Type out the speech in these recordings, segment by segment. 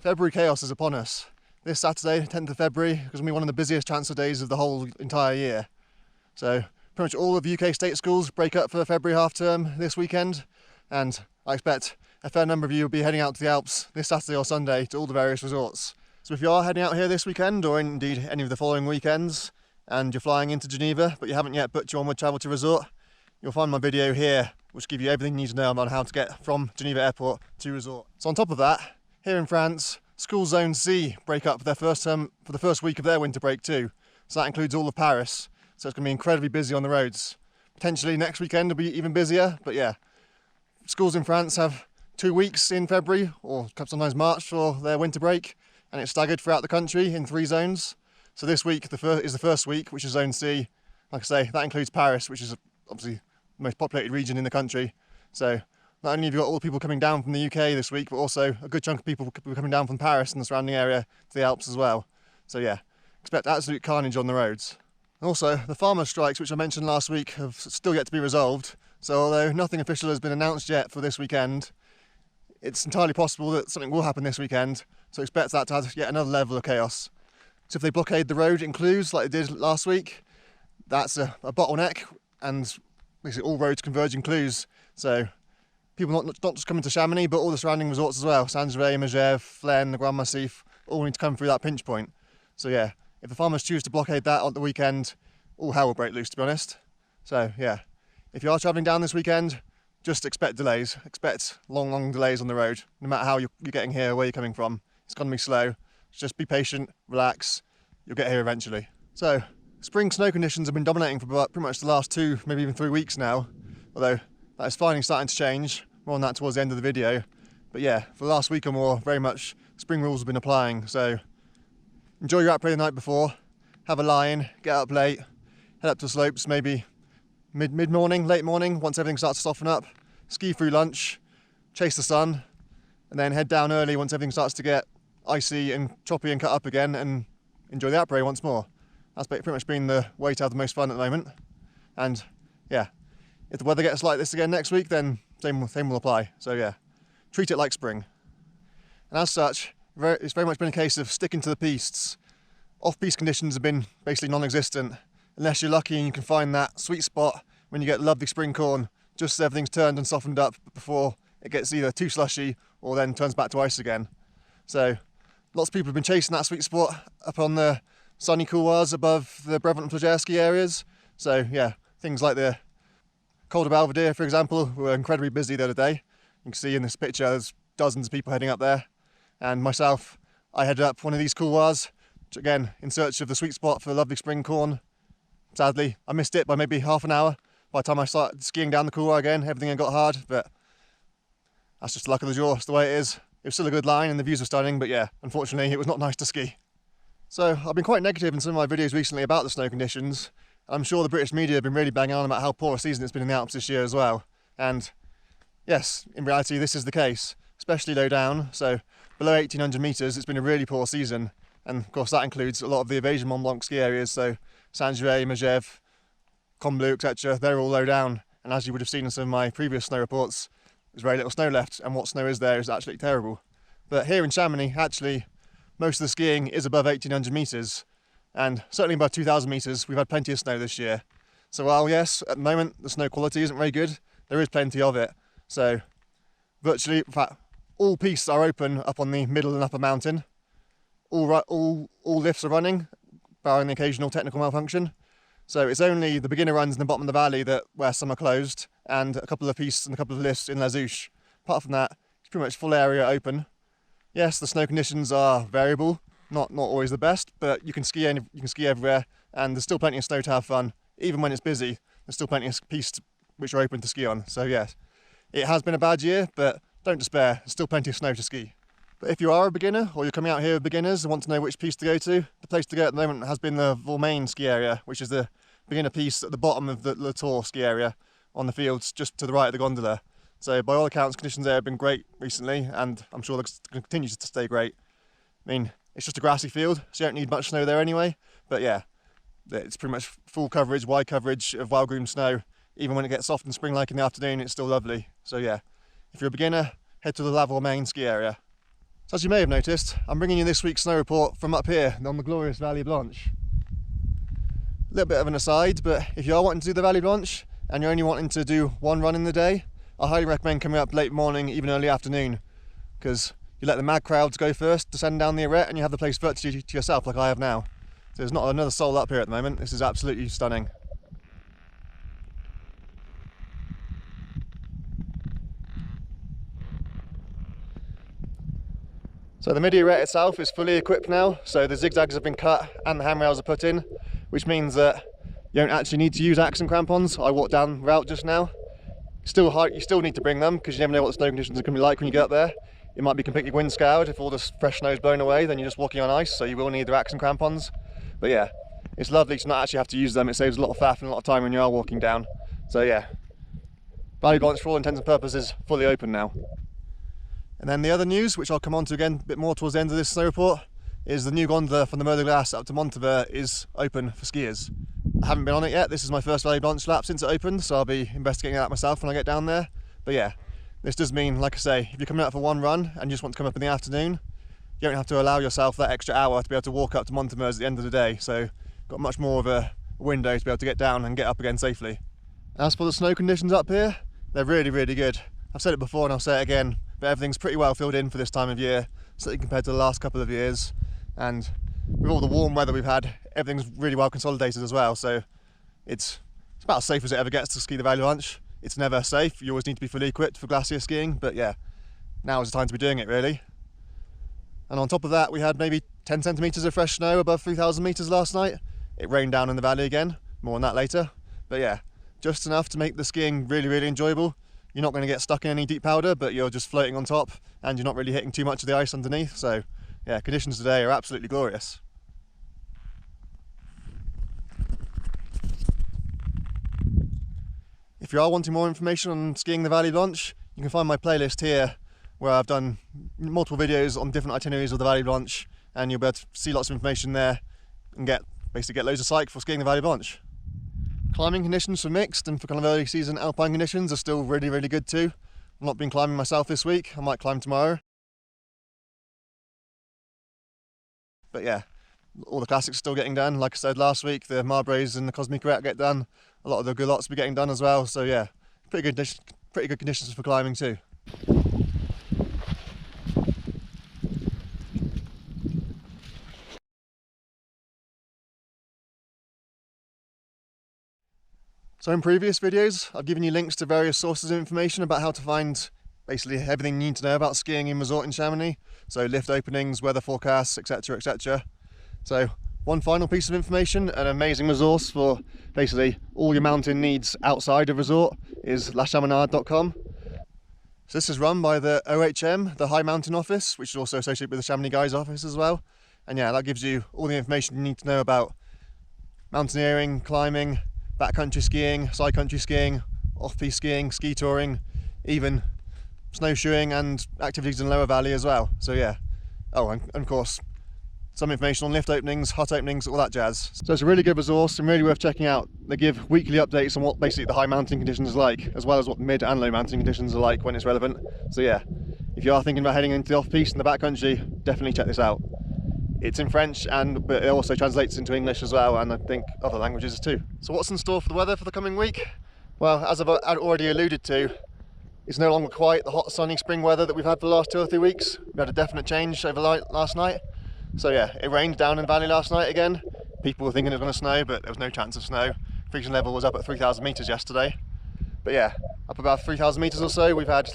February chaos is upon us. This Saturday, 10th of February, is going to be one of the busiest transfer days of the whole entire year. So pretty much all of UK state schools break up for the February half term this weekend, and I expect a fair number of you will be heading out to the Alps this Saturday or Sunday to all the various resorts. So if you are heading out here this weekend, or indeed any of the following weekends, and you're flying into Geneva but you haven't yet booked your onward travel to resort, you'll find my video here which gives you everything you need to know on how to get from Geneva Airport to resort. So on top of that, here in France, School Zone C break up for their first term for the first week of their winter break too. So that includes all of Paris. So it's going to be incredibly busy on the roads. Potentially next weekend will be even busier, but yeah. Schools in France have 2 weeks in February, or sometimes March, for their winter break, and it's staggered throughout the country in 3 zones. So this week is the first week, which is Zone C. Like I say, that includes Paris, which is obviously the most populated region in the country. So not only have you got all the people coming down from the UK this week, but also a good chunk of people coming down from Paris and the surrounding area to the Alps as well. So yeah, expect absolute carnage on the roads. Also, the farmers' strikes, which I mentioned last week, have still yet to be resolved. So although nothing official has been announced yet for this weekend, it's entirely possible that something will happen this weekend. So expect that to add yet another level of chaos. So if they blockade the road in Cluses like they did last week, that's a bottleneck, and basically all roads converge in Cluses. So people not just coming to Chamonix, but all the surrounding resorts as well. Saint-Gervais, Megève, Flaine, the Grand Massif, all need to come through that pinch point. So yeah, if the farmers choose to blockade that on the weekend, all hell will break loose, to be honest. So yeah, if you are travelling down this weekend, just expect delays. Expect long delays on the road, no matter how you're getting here, where you're coming from. It's going to be slow. Just be patient, relax. You'll get here eventually. So spring snow conditions have been dominating for pretty much the last 2, maybe even 3 weeks now. Although that is finally starting to change. More on that towards the end of the video. But yeah, for the last week or more, very much spring rules have been applying. So enjoy your après the night before. Have a lie-in, get up late, head up to the slopes, maybe mid-morning, late morning, once everything starts to soften up. Ski through lunch, chase the sun, and then head down early once everything starts to get icy and choppy and cut up again, and enjoy the après once more. That's pretty much been the way to have the most fun at the moment. And yeah, if the weather gets like this again next week, then same will apply. So yeah, treat it like spring. And as such, it's very much been a case of sticking to the pistes. Off-piste conditions have been basically non-existent, unless you're lucky and you can find that sweet spot when you get lovely spring corn, just as everything's turned and softened up before it gets either too slushy or then turns back to ice again. So lots of people have been chasing that sweet spot up on the sunny couloirs above the Brevant and Flagère ski areas. So yeah, things like the Col de Belvedere, for example, were incredibly busy the other day. You can see in this picture there's dozens of people heading up there. And myself, I headed up one of these couloirs, again in search of the sweet spot for lovely spring corn. Sadly, I missed it by maybe half an hour. By the time I started skiing down the couloir again, everything had got hard, but that's just the luck of the draw. It's the way it is. It was still a good line and the views were stunning, but yeah, unfortunately it was not nice to ski. So I've been quite negative in some of my videos recently about the snow conditions. I'm sure the British media have been really banging on about how poor a season it's been in the Alps this year as well. And yes, in reality this is the case, especially low down. So below 1800 metres it's been a really poor season. And of course that includes a lot of the Evasion Mont Blanc ski areas, so Saint-Gervais, Megève, Combloux, etc. They're all low down. And as you would have seen in some of my previous snow reports, there's very little snow left, and what snow is there is absolutely terrible. But here in Chamonix, actually, most of the skiing is above 1800 metres, and certainly above 2000 metres. We've had plenty of snow this year. So while yes, at the moment the snow quality isn't very good, there is plenty of it. So virtually, in fact, all pistes are open up on the middle and upper mountain. All lifts are running, barring the occasional technical malfunction. So it's only the beginner runs in the bottom of the valley where some are closed, and a couple of pistes and a couple of lifts in La Zouche. Apart from that, it's pretty much full area open. Yes, the snow conditions are variable, not always the best, but you can ski everywhere, and there's still plenty of snow to have fun. Even when it's busy, there's still plenty of pistes which are open to ski on. So yes, it has been a bad year, but don't despair, there's still plenty of snow to ski. But if you are a beginner, or you're coming out here with beginners and want to know which piste to go to, the place to go at the moment has been the Volmaine ski area, which is the beginner piste at the bottom of the Le Tour ski area on the fields just to the right of the Gondola. So by all accounts, conditions there have been great recently, and I'm sure they'll continue to stay great. I mean, it's just a grassy field, so you don't need much snow there anyway. But yeah, it's pretty much full coverage, wide coverage of well-groomed snow. Even when it gets soft and spring-like in the afternoon, it's still lovely. So yeah, if you're a beginner, head to the La Volmaine ski area. So as you may have noticed, I'm bringing you this week's snow report from up here on the glorious Valley Blanche. A little bit of an aside, but if you are wanting to do the Valley Blanche and you're only wanting to do one run in the day, I highly recommend coming up late morning, even early afternoon, because you let the mad crowds go first, descend down the arete, and you have the place virtually to yourself like I have now. So there's not another soul up here at the moment. This is absolutely stunning. So the midi arete itself is fully equipped now, so the zigzags have been cut and the handrails are put in, which means that you don't actually need to use axe and crampons. I walked down route just now. You still need to bring them because you never know what the snow conditions are going to be like when you get up there. It might be completely wind scoured. If all the fresh snow is blown away, then you're just walking on ice, so you will need the axe and crampons. But yeah, it's lovely to not actually have to use them. It saves a lot of faff and a lot of time when you are walking down. So yeah, Valley Blanche for all intents and purposes fully open now. And then the other news, which I'll come on to again a bit more towards the end of this snow report, is the new gondola from the Mer de Glace up to Montevert is open for skiers. I haven't been on it yet. This is my first Valley Blanche lap since it opened, so I'll be investigating that myself when I get down there. But yeah, this does mean, like I say, if you're coming out for one run and you just want to come up in the afternoon, you don't have to allow yourself that extra hour to be able to walk up to Montevert at the end of the day, so got much more of a window to be able to get down and get up again safely. As for the snow conditions up here, they're really, really good. I've said it before and I'll say it again, but everything's pretty well filled in for this time of year, certainly compared to the last couple of years. And with all the warm weather we've had, everything's really well consolidated as well, so it's about as safe as it ever gets to ski the Valley Blanche. It's never safe, you always need to be fully equipped for glacier skiing, but yeah, now is the time to be doing it really. And on top of that, we had maybe 10 centimetres of fresh snow above 3,000 metres last night. It rained down in the valley again, more on that later, but yeah, just enough to make the skiing really, really enjoyable. You're not going to get stuck in any deep powder, but you're just floating on top and you're not really hitting too much of the ice underneath, so yeah, conditions today are absolutely glorious. If you are wanting more information on skiing the Valley Blanche, you can find my playlist here where I've done multiple videos on different itineraries of the Valley Blanche, and you'll be able to see lots of information there and basically get loads of psych for skiing the Valley Blanche. Climbing conditions for mixed and for kind of early season alpine conditions are still really, really good too. I've not been climbing myself this week, I might climb tomorrow. But yeah, all the classics are still getting done. Like I said last week, the Marbraes and the Cosmic Arete get done. A lot of the Goulots will be getting done as well. So yeah, pretty good conditions for climbing too. So in previous videos, I've given you links to various sources of information about how to find basically everything you need to know about skiing in resort in Chamonix. So lift openings, weather forecasts, etc, etc. So one final piece of information, an amazing resource for basically all your mountain needs outside of resort is lachamonade.com. So this is run by the OHM, the High Mountain Office, which is also associated with the Chamonix Guides office as well. And yeah, that gives you all the information you need to know about mountaineering, climbing, backcountry skiing, side country skiing, off-piste skiing, ski touring, even snowshoeing and activities in the lower valley as well. So yeah, oh, and of course some information on lift openings, hut openings, all that jazz. So it's a really good resource and really worth checking out. They give weekly updates on what basically the high mountain conditions are like, as well as what mid and low mountain conditions are like when it's relevant. So yeah, if you are thinking about heading into the off-piste and the backcountry, definitely check this out. It's in French, but it also translates into English as well, and I think other languages too. So what's in store for the weather for the coming week? Well, as I've already alluded to, it's no longer quite the hot, sunny spring weather that we've had for the last 2 or 3 weeks. We had a definite change over last night. So yeah, it rained down in the valley last night again. People were thinking it was going to snow, but there was no chance of snow. Freezing level was up at 3,000 metres yesterday. But yeah, up about 3,000 metres or so, we've had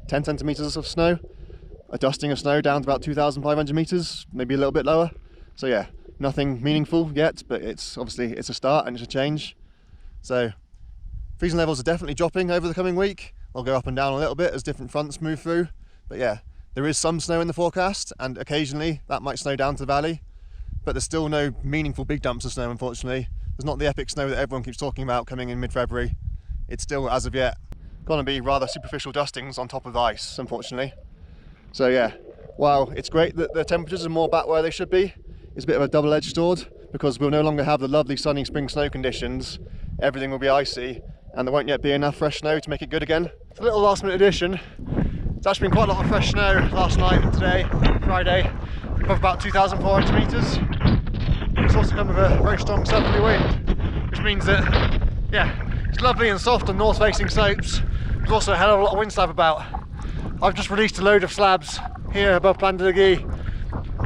10 centimetres of snow. A dusting of snow down to about 2,500 metres, maybe a little bit lower. So yeah, nothing meaningful yet, but it's a start and it's a change. So freezing levels are definitely dropping over the coming week. They'll go up and down a little bit as different fronts move through. But yeah, there is some snow in the forecast, and occasionally that might snow down to the valley. But there's still no meaningful big dumps of snow, unfortunately. There's not the epic snow that everyone keeps talking about coming in mid-February. It's still, as of yet, going to be rather superficial dustings on top of the ice, unfortunately. So yeah, while it's great that the temperatures are more back where they should be, it's a bit of a double-edged sword, because we'll no longer have the lovely sunny spring snow conditions. Everything will be icy, and there won't yet be enough fresh snow to make it good again. It's a little last-minute addition. It's actually been quite a lot of fresh snow last night and today, Friday, above about 2,400 metres. It's also come with a very strong southerly wind, which means that, yeah, it's lovely and soft on north-facing slopes. There's also a hell of a lot of wind slab about. I've just released a load of slabs here above Plan de Gui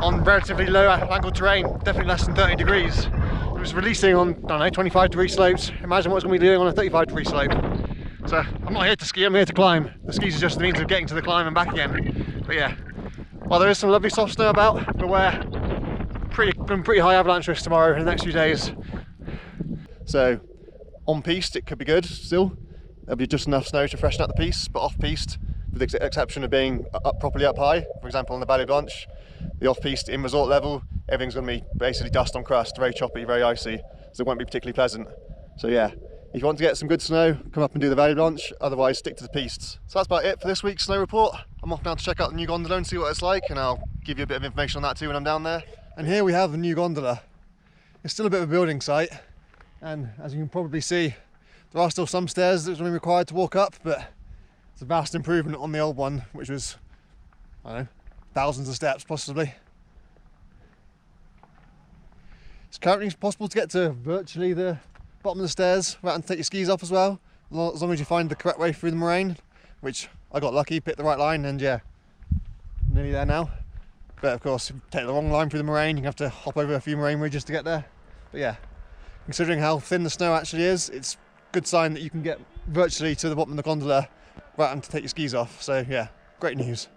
on relatively low angle terrain, definitely less than 30 degrees. It was releasing on, I don't know, 25-degree slopes. Imagine what it's going to be doing on a 35-degree slope. So I'm not here to ski, I'm here to climb. The skis are just the means of getting to the climb and back again. But yeah, while there is some lovely soft snow about, beware, pretty high avalanche risk tomorrow in the next few days. So on piste it could be good still. There'll be just enough snow to freshen up the piste, but off piste, with the exception of being properly up high, for example on the Vallée Blanche, the off piste in resort level, everything's going to be basically dust on crust, very choppy, very icy, so it won't be particularly pleasant. So yeah, if you want to get some good snow, come up and do the Vallée Blanche, otherwise stick to the pistes. So that's about it for this week's snow report. I'm off now to check out the new gondola and see what it's like, and I'll give you a bit of information on that too when I'm down there. And here we have the new gondola. It's still a bit of a building site, and as you can probably see, there are still some stairs that are going to be required to walk up, but it's a vast improvement on the old one, which was, I don't know, thousands of steps possibly. It's currently possible to get to virtually the bottom of the stairs without having to take your skis off as well, as long as you find the correct way through the moraine, which I got lucky, picked the right line, and yeah, nearly there now. But of course, if you take the wrong line through the moraine, you have to hop over a few moraine ridges to get there. But yeah, considering how thin the snow actually is, it's a good sign that you can get virtually to the bottom of the gondola without having to take your skis off. So yeah, great news.